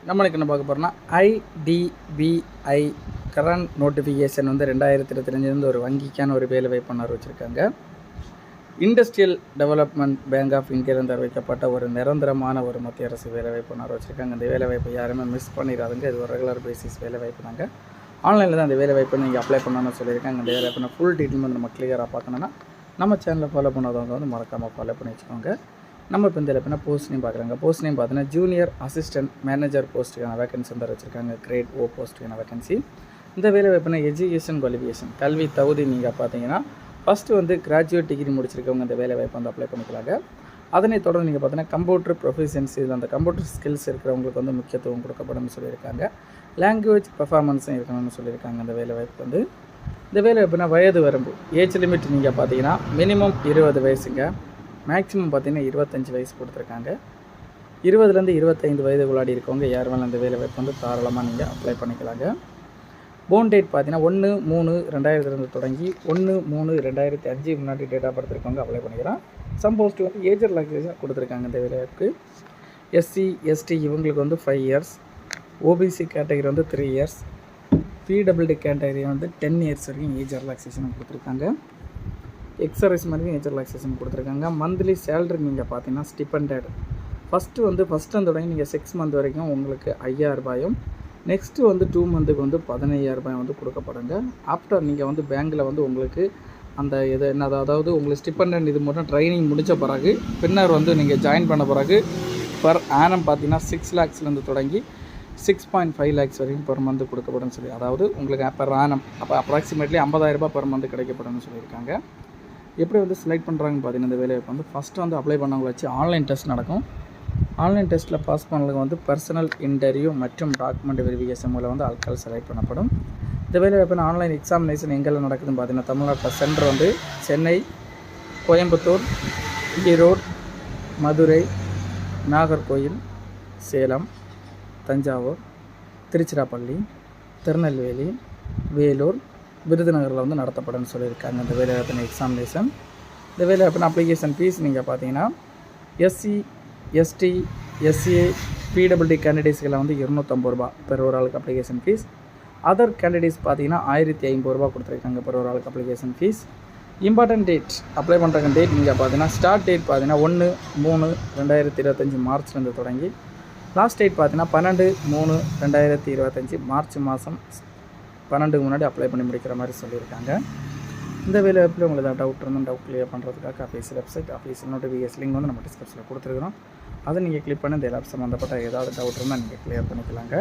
நம்மளுக்கு என்ன பார்க்க போகிறோம்னா ஐடிபிஐ கரண்ட் நோட்டிஃபிகேஷன் வந்து 2025 ஒரு வங்கிக்கான ஒரு வேலை வாய்ப்பு அறிவிச்சிருக்காங்க. இண்டஸ்ட்ரியல் டெவலப்மெண்ட் பேங்க் ஆஃப் இந்தியாவிலிருந்து அறிவிக்கப்பட்ட ஒரு நிரந்தரமான ஒரு மத்திய அரசு வேலைவாய்ப்பு அறிவிச்சிருக்காங்க. இந்த வேலைவாய்ப்பு யாருமே மிஸ் பண்ணிடாதுங்க. இது ஒரு ரெகுலர் பேசிஸ் வேலைவாய்ப்பு தாங்க. ஆன்லைனில் தான் அந்த வேலைவாய்ப்பு நீங்கள் அப்ளை பண்ணணும்னு சொல்லியிருக்காங்க. இந்த வேலைவாய்ப்பு ஃபுல் டீட்டெயில் வந்து நம்ம கிளியராக பார்க்கணுன்னா நம்ம சேனலில் ஃபாலோ பண்ணாதவங்க வந்து மறக்காமல் ஃபாலோ பண்ணி வச்சுக்கோங்க. நம்ம இப்போ இந்த வேலைப்பினா போஸ்ட் நேம் பார்க்குறாங்க. போஸ்ட் நேம் பார்த்தீங்கன்னா ஜூனியர் அசிஸ்டன்ட் மேனேஜர் போஸ்ட்டுக்கான வேகன்சி வந்து வச்சுருக்காங்க. கிரேட் ஓ போஸ்ட்டுக்கான வேகன்சி. இந்த வேலைவாய்ப்புனா எஜுகேஷன் குவாலிஃபிகேஷன் கல்வி தகுதி நீங்கள் பார்த்தீங்கன்னா ஃபஸ்ட்டு வந்து கிராஜுவேட் டிகிரி முடிச்சிருக்கவங்க இந்த வேலைவாய்ப்பு வந்து அப்ளை பண்ணிக்கலாங்க. அதனைத் தொடர்ந்து நீங்கள் பார்த்தீங்கன்னா கம்ப்யூட்டர் ப்ரொஃபஷன்ஸ் இதில் அந்த கம்ப்யூட்டர் ஸ்கில்ஸ் இருக்கிறவங்களுக்கு வந்து முக்கியத்துவம் கொடுக்கப்படும் சொல்லியிருக்காங்க. லாங்குவேஜ் பர்ஃபார்மன்ஸும் இருக்கணும்னு சொல்லியிருக்காங்க. அந்த வேலைவாய்ப்பு வந்து இந்த வேலைவாய்ப்புனா வயது வரம்பு ஏஜ் லிமிட் நீங்கள் பார்த்தீங்கன்னா மினிமம் 20 வயசுங்க, மேக்ஸிமம் பார்த்தீங்கன்னா 25 வயசு கொடுத்துருக்காங்க. 20லேருந்து 25 வயது உள்ளாடி இருக்கவங்க யார் வேணாலும் இந்த வேலைவாய்ப்பு வந்து தாராளமாக நீங்கள் அப்ளை பண்ணிக்கலாங்க. போன் டேட் பார்த்தீங்கன்னா 1/3/2002 தொடங்கி 1/3/2005 முன்னாடி டேட் ஆஃப் பர்த் இருக்கவங்க அப்ளை பண்ணிக்கலாம். சம் போஸ்ட் வந்து ஏஜ் ரிலாக்ஸேஷன் கொடுத்துருக்காங்க. இந்த வேலைவாய்ப்புக்கு எஸ்சி எஸ்டி இவங்களுக்கு வந்து 5 இயர்ஸ், ஓபிசி கேட்டகரி வந்து 3 இயர்ஸ், பிடபிள்யூடி கேட்டகரி வந்து 10 இயர்ஸ் வரைக்கும் ஏஜ் ரிலாக்ஸேஷன் கொடுத்துருக்காங்க. எக்ஸர்வைஸ் வரைக்கும் ஏஜ் ரிலாக்ஸேஷன் கொடுத்துருக்காங்க. மந்த்லி சேலரி நீங்கள் பார்த்தீங்கன்னா ஸ்டிபெண்டட் ஃபஸ்ட்டு தொடங்கி நீங்கள் 6 மந்த் வரைக்கும் உங்களுக்கு 5000 ரூபாயும், நெக்ஸ்ட்டு வந்து 2 மந்த்துக்கு வந்து 15000 ரூபாய் வந்து கொடுக்கப்படுங்க. ஆஃப்டர் நீங்கள் வந்து பேங்கில் வந்து உங்களுக்கு அந்த இது என்ன அதாவது உங்களுக்கு ஸ்டிபெண்டன்ட் இது மட்டும் ட்ரைனிங் முடித்த பிறகு பின்னர் வந்து நீங்கள் ஜாயின் பண்ண பிறகு பர் ஆனம் பார்த்தீங்கன்னா 6 lakhsலேருந்து தொடங்கி 6.5 lakhs வரைக்கும் பெர் மந்த் கொடுக்கப்படும் சொல்லி, அதாவது உங்களுக்கு பெர் ஆனம் அப்போ அப்ராக்சிமேட்லி 50000 ரூபாய் பெர் மந்த் கிடைக்கப்படும் சொல்லியிருக்காங்க. எப்படி வந்து செலக்ட் பண்ணுறாங்கன்னு பார்த்தீங்கன்னா இந்த வேலைவாய்ப்பு வந்து ஃபஸ்ட்டு வந்து அப்ளை பண்ணவங்களை வச்சு ஆன்லைன் டெஸ்ட் நடக்கும். ஆன்லைன் டெஸ்ட்டில் பாஸ் பண்ணவங்களுக்கு வந்து பர்சனல் இன்டர்வியூ மற்றும் டாக்குமெண்ட் வெரிஃபிகேஷன் மூலம் வந்து ஆட்கள் செலக்ட் பண்ணப்படும். இந்த வேலைவாய்ப்பு ஆன்லைன் எக்ஸாமினேஷன் எங்கெல்லாம் நடக்குதுன்னு பார்த்தீங்கன்னா தமிழ்நாட்டில் சென்டர் வந்து சென்னை, கோயம்புத்தூர், ஈரோடு, மதுரை, நாகர்கோயில், சேலம், தஞ்சாவூர், திருச்சிராப்பள்ளி, திருநெல்வேலி, வேலூர், விருதுநகரில் வந்து நடத்தப்படும்னு சொல்லியிருக்காங்க. இந்த வேலைவாய்ப்பின் எக்ஸாமினேஷன். இந்த வேலைவாய்ப்பின் அப்ளிகேஷன் ஃபீஸ் நீங்கள் பார்த்தீங்கன்னா எஸ்சி எஸ்டி எஸ்சிஏ பிடபிள்யூடி கேண்டிடேட்ஸ்களை வந்து 250 ரூபா பெர் ஒரு ஆளுக்கு அப்ளிகேஷன் ஃபீஸ். அதர் கேண்டிடேட்ஸ் பார்த்தீங்கன்னா 1050 ரூபா கொடுத்துருக்காங்க பெர் ஒரு ஆளுக்கு application fees. Important date apply பண்ணுற டேட் நீங்கள் பார்த்தீங்கன்னா ஸ்டார்ட் டேட் பார்த்தீங்கன்னா 1/3/2025 மார்ச்லேருந்து தொடங்கி லாஸ்ட் டேட் பார்த்தீங்கன்னா 12/3/2025 மார்ச் மாதம் 12க்கு முன்னாடி அப்ளை பண்ணி முடிக்கிற மாதிரி சொல்லியிருக்காங்க. இந்த வேலைவாய்ப்பில் உங்களுக்கு ஏதாவது டவுட் இருந்தால் டவுட் கிளியர் பண்ணுறதுக்காக official website official notification link வந்து நம்ம டிஸ்கிரிப்ஷனில் கொடுத்துருக்குறோம். அதை நீங்கள் கிளிக் பண்ணி இந்த எல்லா சம்மந்தப்பட்ட ஏதாவது டவுட் இருந்தால் நீங்கள் கிளியர் பண்ணிக்கலாங்க.